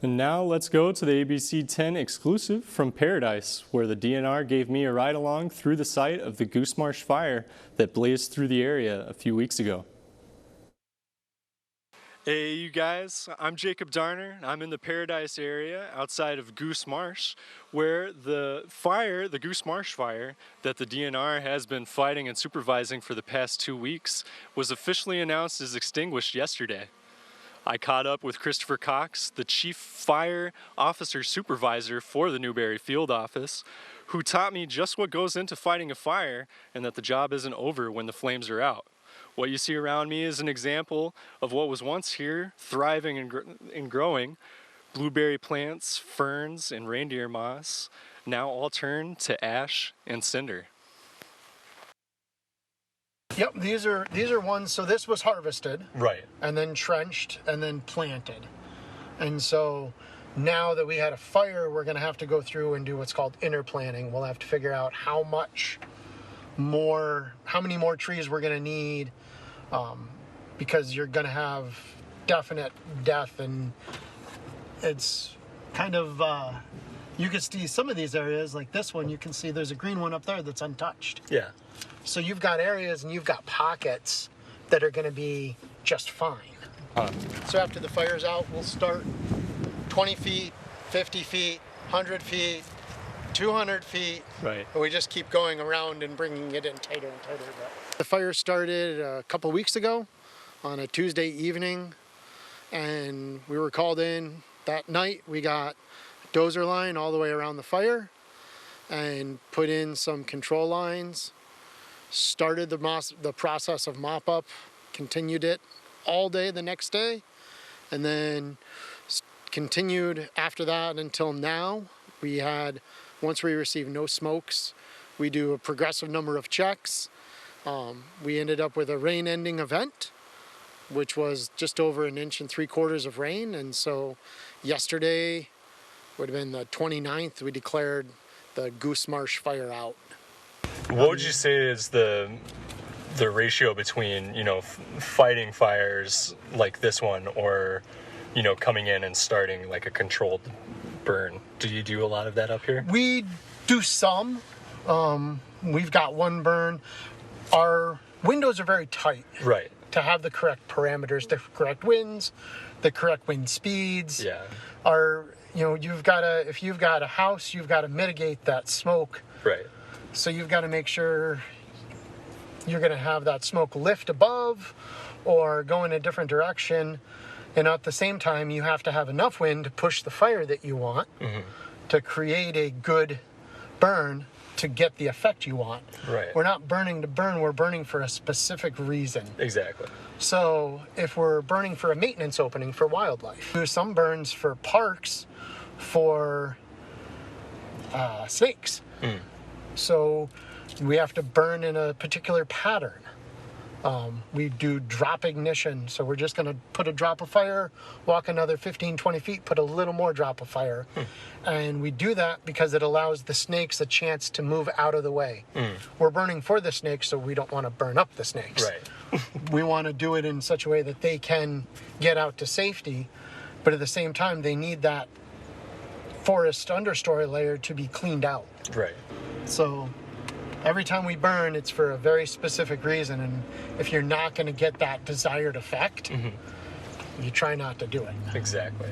And now let's go to the ABC 10 exclusive from Paradise, where the DNR gave me a ride along through the site of the Goose Marsh fire that blazed through the area a few weeks ago. Hey you guys, I'm Jacob Darner. I'm in the Paradise area outside of Goose Marsh, where the Goose Marsh fire that the DNR has been fighting and supervising for the past 2 weeks was officially announced as extinguished yesterday. I caught up with Christopher Cox, the Chief Fire Officer Supervisor for the Newberry Field Office, who taught me just what goes into fighting a fire and that the job isn't over when the flames are out. What you see around me is an example of what was once here, thriving and growing. Blueberry plants, ferns, and reindeer moss, now all turned to ash and cinder. Yep, these are ones, so this was harvested. Right. And then trenched and then planted. And so now that we had a fire, we're going to have to go through and do what's called interplanting. We'll have to figure out how many more trees we're going to need, because you're going to have definite death, and it's kind of, you can see some of these areas, like this one, you can see there's a green one up there that's untouched. Yeah. So you've got areas and you've got pockets that are going to be just fine. So after the fire's out, we'll start 20 feet, 50 feet, 100 feet, 200 feet. Right. And we just keep going around and bringing it in tighter and tighter. The fire started a couple weeks ago on a Tuesday evening, and we were called in that night. We got a dozer line all the way around the fire and put in some control lines, started the process of mop up, continued it all day the next day, and then continued after that until now. Once we received no smokes, we do a progressive number of checks. We ended up with a rain ending event, which was just over 1 3/4 inches of rain. And so yesterday would have been the 29th, we declared the Goose Marsh fire out. What would you say is the ratio between, fighting fires like this one or, coming in and starting like a controlled burn? Do you do a lot of that up here? We do some. We've got one burn. Our windows are very tight. Right. To have the correct parameters, the correct winds, the correct wind speeds. Yeah. If you've got a house, you've got to mitigate that smoke. Right. So you've got to make sure you're going to have that smoke lift above or go in a different direction. And at the same time, you have to have enough wind to push the fire that you want, to create a good burn to get the effect you want. Right. We're not burning to burn, we're burning for a specific reason. Exactly. So if we're burning for a maintenance opening for wildlife, there's some burns for parks for snakes. So we have to burn in a particular pattern. We do drop ignition, so we're just going to put a drop of fire, walk another 15, 20 feet, put a little more drop of fire. And we do that because it allows the snakes a chance to move out of the way. We're burning for the snakes, so we don't want to burn up the snakes. Right. We want to do it in such a way that they can get out to safety, but at the same time, they need that forest understory layer to be cleaned out. Right. So every time we burn, it's for a very specific reason, and if you're not going to get that desired effect, you try not to do it. Exactly.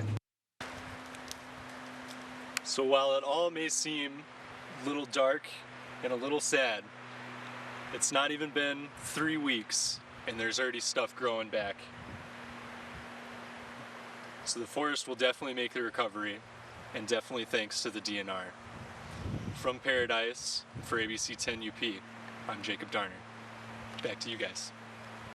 So while it all may seem a little dark and a little sad, it's not even been 3 weeks and there's already stuff growing back. So the forest will definitely make the recovery, and definitely thanks to the DNR. From Paradise, for ABC 10 UP, I'm Jacob Darner. Back to you guys.